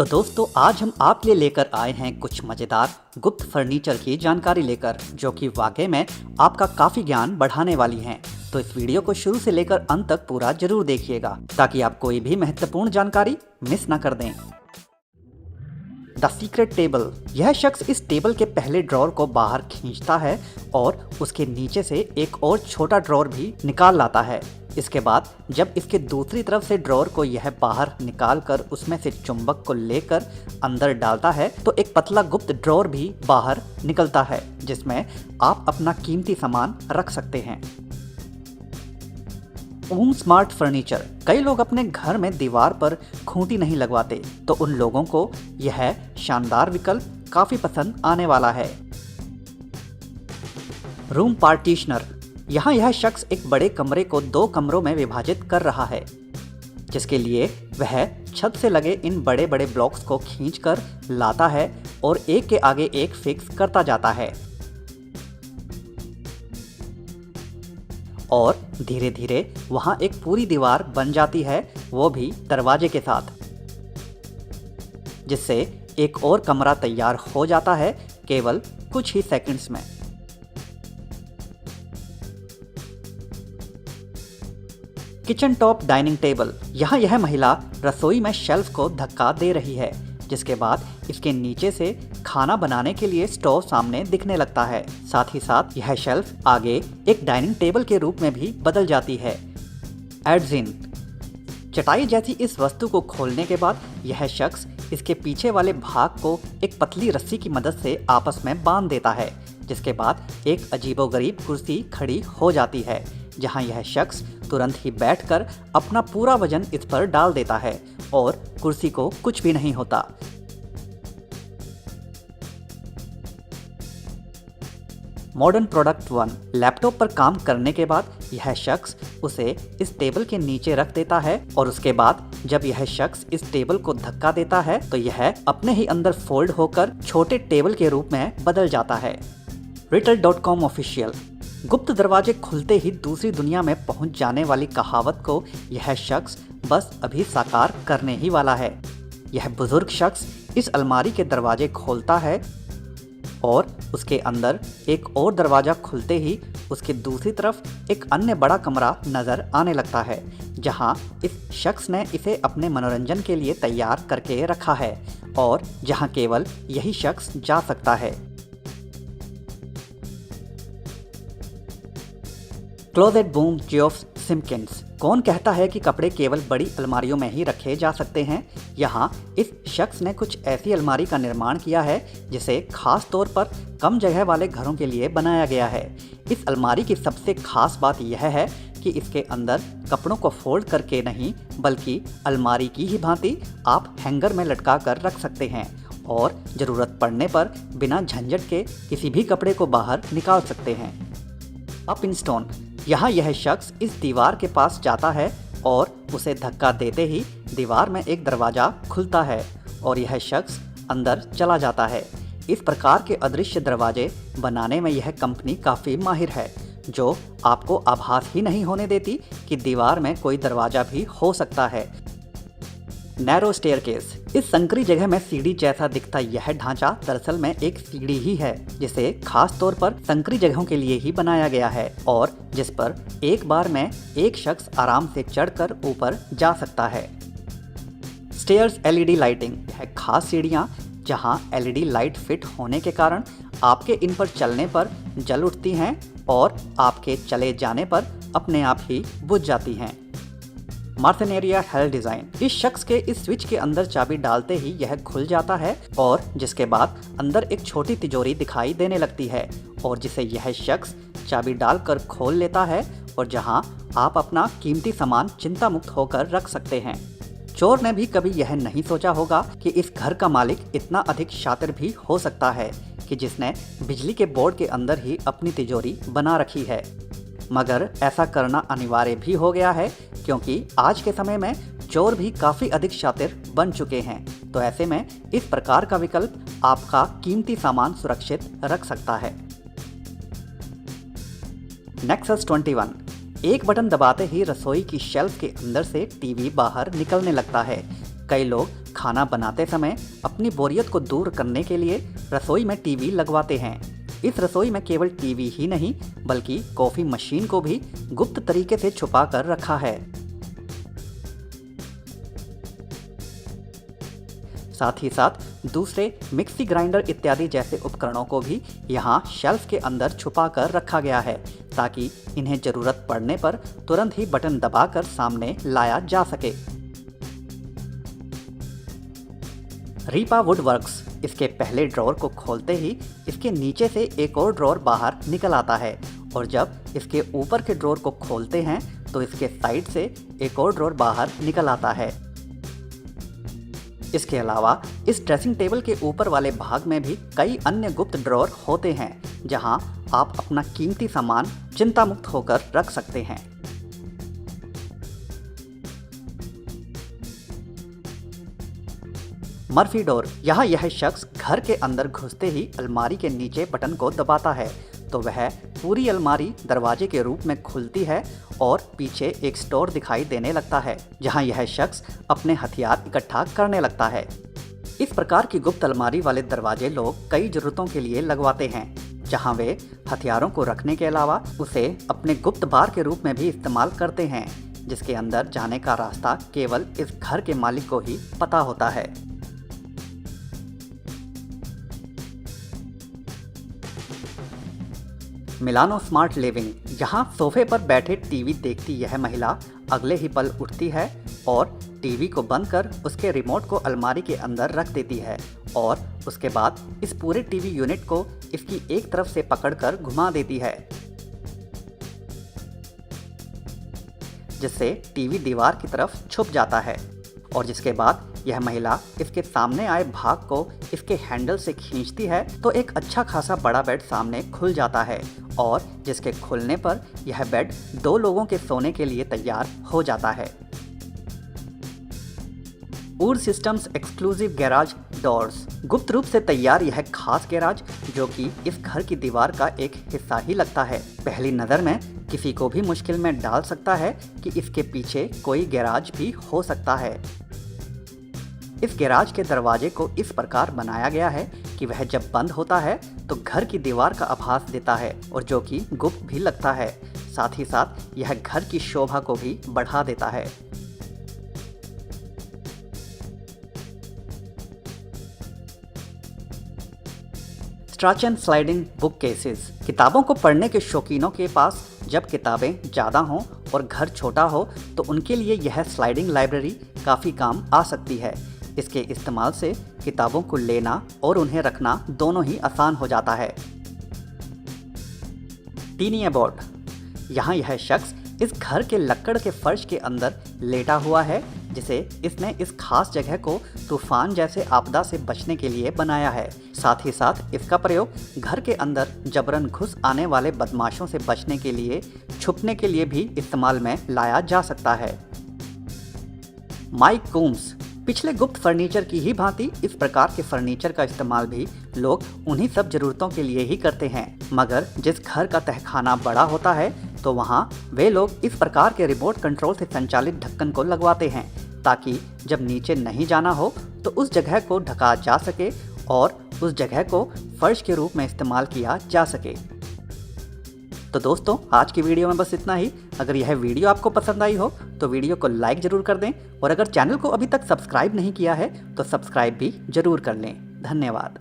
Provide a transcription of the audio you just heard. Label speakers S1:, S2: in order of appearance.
S1: तो दोस्तों आज हम आपके लिए लेकर आए हैं कुछ मज़ेदार गुप्त फर्नीचर की जानकारी लेकर, जो कि वाकई में आपका काफ़ी ज्ञान बढ़ाने वाली हैं। तो इस वीडियो को शुरू से लेकर अंत तक पूरा जरूर देखिएगा ताकि आप कोई भी महत्वपूर्ण जानकारी मिस ना कर दें। The secret table. यह शख्स इस टेबल के पहले ड्रॉर को बाहर खींचता है और उसके नीचे से एक और छोटा ड्रॉर भी निकाल लाता है। इसके बाद जब इसके दूसरी तरफ से ड्रॉर को यह बाहर निकाल कर उसमें से चुंबक को लेकर अंदर डालता है तो एक पतला गुप्त ड्रॉर भी बाहर निकलता है, जिसमें आप अपना कीमती सामान रख सकते हैं। Home smart furniture. कई लोग अपने घर में दीवार पर खूंटी नहीं लगवाते, तो उन लोगों को यह शानदार विकल्प काफी पसंद आने वाला है। रूम पार्टीशनर। यहाँ यह शख्स एक बड़े कमरे को 2 कमरों में विभाजित कर रहा है, जिसके लिए वह छत से लगे इन बड़े बड़े ब्लॉक्स को खींचकर लाता है और एक के आगे एक फिक्स करता जाता है और धीरे धीरे वहाँ एक पूरी दीवार बन जाती है, वो भी दरवाजे के साथ, जिससे एक और कमरा तैयार हो जाता है केवल कुछ ही सेकंड्स में। Kitchen top dining table. यहाँ यह महिला रसोई में शेल्फ को धक्का दे रही है, जिसके बाद इसके नीचे से खाना बनाने के लिए स्टोव सामने दिखने लगता है। साथ ही साथ यह शेल्फ आगे एक डाइनिंग टेबल के रूप में भी बदल जाती है। एडजिन। चटाई जैसी इस वस्तु को खोलने के बाद यह शख्स इसके पीछे वाले भाग को एक पतली रस्सी की मदद से आपस में बांध देता है, जिसके बाद एक अजीबोगरीब कुर्सी खड़ी हो जाती है, जहां यह शख्स तुरंत ही बैठकर अपना पूरा वजन इस पर डाल देता है और कुर्सी को कुछ भी नहीं होता। Modern product 1। लैपटॉप पर काम करने के बाद यह शख्स उसे इस टेबल के नीचे रख देता है और उसके बाद जब यह शख्स इस टेबल को धक्का देता है तो यह अपने ही अंदर फोल्ड होकर छोटे टेबल के रूप में बदल जाता है। Riddle.com official. गुप्त दरवाजे खुलते ही दूसरी दुनिया में पहुंच जाने वाली कहावत को यह शख्स बस अभी साकार करने ही वाला है। यह बुजुर्ग शख्स इस अलमारी के दरवाजे खोलता है और उसके अंदर एक और दरवाज़ा खुलते ही उसके दूसरी तरफ एक अन्य बड़ा कमरा नज़र आने लगता है, जहां इस शख्स ने इसे अपने मनोरंजन के लिए तैयार करके रखा है और जहां केवल यही शख्स जा सकता है। क्लोजेट बूम जियोफ सिम्किंस। कौन कहता है कि कपड़े केवल बड़ी अलमारियों में ही रखे जा सकते हैं? यहाँ इस शख्स ने कुछ ऐसी अलमारी का निर्माण किया है जिसे खास तौर पर कम जगह वाले घरों के लिए बनाया गया है। इस अलमारी की सबसे खास बात यह है कि इसके अंदर कपड़ों को फोल्ड करके नहीं बल्कि अलमारी की ही भांति आप हैंगर में लटका कर रख सकते हैं और ज़रूरत पड़ने पर बिना झंझट के किसी भी कपड़े को बाहर निकाल सकते हैं। Up in stone. यहाँ यह शख्स इस दीवार के पास जाता है और उसे धक्का देते ही दीवार में एक दरवाज़ा खुलता है और यह शख्स अंदर चला जाता है। इस प्रकार के अदृश्य दरवाजे बनाने में यह कंपनी काफ़ी माहिर है, जो आपको आभास ही नहीं होने देती कि दीवार में कोई दरवाज़ा भी हो सकता है। Narrow staircase. इस संकरी जगह में सीढ़ी जैसा दिखता यह ढांचा दरअसल में एक सीढ़ी ही है, जिसे खास तौर पर संकरी जगहों के लिए ही बनाया गया है और जिस पर एक बार में एक शख्स आराम से चढ़कर ऊपर जा सकता है। Stairs LED lighting. यह खास सीढ़ियाँ जहां एलईडी लाइट फिट होने के कारण आपके इन पर चलने पर जल उठती हैं और आपके चले जाने पर अपने आप ही बुझ जाती हैं। मार्सेनेरिया हेल डिज़ाइन। इस शख्स के इस स्विच के अंदर चाबी डालते ही यह खुल जाता है और जिसके बाद अंदर एक छोटी तिजोरी दिखाई देने लगती है और जिसे यह शख्स चाबी डालकर खोल लेता है और जहां आप अपना कीमती सामान चिंता मुक्त होकर रख सकते हैं। चोर ने भी कभी यह नहीं सोचा होगा कि इस घर का मालिक इतना अधिक शातिर भी हो सकता है कि जिसने बिजली के बोर्ड के अंदर ही अपनी तिजोरी बना रखी है, मगर ऐसा करना अनिवार्य भी हो गया है क्योंकि आज के समय में चोर भी काफ़ी अधिक शातिर बन चुके हैं। तो ऐसे में इस प्रकार का विकल्प आपका कीमती सामान सुरक्षित रख सकता है। नेक्सस 21। एक बटन दबाते ही रसोई की शेल्फ के अंदर से टीवी बाहर निकलने लगता है। कई लोग खाना बनाते समय अपनी बोरियत को दूर करने के लिए रसोई में टीवी लगवाते हैं। इस रसोई में केवल टीवी ही नहीं बल्कि कॉफ़ी मशीन को भी गुप्त तरीके से छुपा कर रखा है। साथ ही साथ दूसरे मिक्सी ग्राइंडर इत्यादि जैसे उपकरणों को भी यहाँ शेल्फ के अंदर छुपा कर रखा गया है ताकि इन्हें ज़रूरत पड़ने पर तुरंत ही बटन दबाकर सामने लाया जा सके। रीपा वुडवर्क्स इसके पहले ड्रॉर को खोलते ही इसके नीचे से एक और ड्रॉर बाहर निकल आता है और जब इसके ऊपर के ड्रॉर को खोलते हैं तो इसके साइड से एक और ड्रॉर बाहर निकल आता है। इसके अलावा इस ड्रेसिंग टेबल के ऊपर वाले भाग में भी कई अन्य गुप्त ड्रॉर होते हैं जहां आप अपना कीमती सामान चिंता मुक्त होकर रख सकते हैं। मर्फी डोर, यहाँ यह शख्स घर के अंदर घुसते ही अलमारी के नीचे बटन को दबाता है तो वह पूरी अलमारी दरवाजे के रूप में खुलती है और पीछे एक स्टोर दिखाई देने लगता है जहां यह शख्स अपने हथियार इकट्ठा करने लगता है। इस प्रकार की गुप्त अलमारी वाले दरवाजे लोग कई जरूरतों के लिए लगवाते हैं जहां वे हथियारों को रखने के अलावा उसे अपने गुप्त बार के रूप में भी इस्तेमाल करते हैं जिसके अंदर जाने का रास्ता केवल इस घर के मालिक को ही पता होता है। मिलानो स्मार्ट लिविंग, यहाँ सोफे पर बैठे टीवी देखती यह महिला अगले ही पल उठती है और टीवी को बंद कर उसके रिमोट को अलमारी के अंदर रख देती है और उसके बाद इस पूरे टीवी यूनिट को इसकी एक तरफ से पकड़कर घुमा देती है जिससे टीवी दीवार की तरफ छुप जाता है और जिसके बाद यह महिला इसके सामने आए भाग को इसके हैंडल से खींचती है तो एक अच्छा खासा बड़ा बेड सामने खुल जाता है और जिसके खुलने पर यह बेड 2 लोगों के सोने के लिए तैयार हो जाता है। ऊर सिस्टम्स एक्सक्लूसिव गैराज डोर्स, गुप्त रूप से तैयार यह खास गैराज जो कि इस घर की दीवार का एक हिस्सा ही लगता है पहली नज़र में किसी को भी मुश्किल में डाल सकता है कि इसके पीछे कोई गैराज भी हो सकता है। इस गैराज के दरवाजे को इस प्रकार बनाया गया है कि वह जब बंद होता है तो घर की दीवार का आभास देता है और जो कि गुप्त भी लगता है। साथ ही साथ यह घर की शोभा को भी बढ़ा देता है। Stretch and sliding book cases, किताबों को पढ़ने के शौकीनों के पास जब किताबें ज़्यादा हों और घर छोटा हो तो उनके लिए यह स्लाइडिंग लाइब्रेरी काफ़ी काम आ सकती है। इसके इस्तेमाल से किताबों को लेना और उन्हें रखना दोनों ही आसान हो जाता है। टीनी अबॉट, यहाँ यह शख्स इस घर के लकड़ के फर्श के अंदर लेटा हुआ है जिसे इसने इस खास जगह को तूफान जैसे आपदा से बचने के लिए बनाया है। साथ ही साथ इसका प्रयोग घर के अंदर जबरन घुस आने वाले बदमाशों से बचने के लिए छुपने के लिए भी इस्तेमाल में लाया जा सकता है। माइक कूम्स, पिछले गुप्त फर्नीचर की ही भांति इस प्रकार के फर्नीचर का इस्तेमाल भी लोग उन्हीं सब जरूरतों के लिए ही करते हैं मगर जिस घर का तहखाना बड़ा होता है तो वहाँ वे लोग इस प्रकार के रिमोट कंट्रोल से संचालित ढक्कन को लगवाते हैं ताकि जब नीचे नहीं जाना हो तो उस जगह को ढका जा सके और उस जगह को फर्श के रूप में इस्तेमाल किया जा सके। तो दोस्तों आज की वीडियो में बस इतना ही। अगर यह वीडियो आपको पसंद आई हो तो वीडियो को लाइक ज़रूर कर दें और अगर चैनल को अभी तक सब्सक्राइब नहीं किया है तो सब्सक्राइब भी ज़रूर कर लें। धन्यवाद।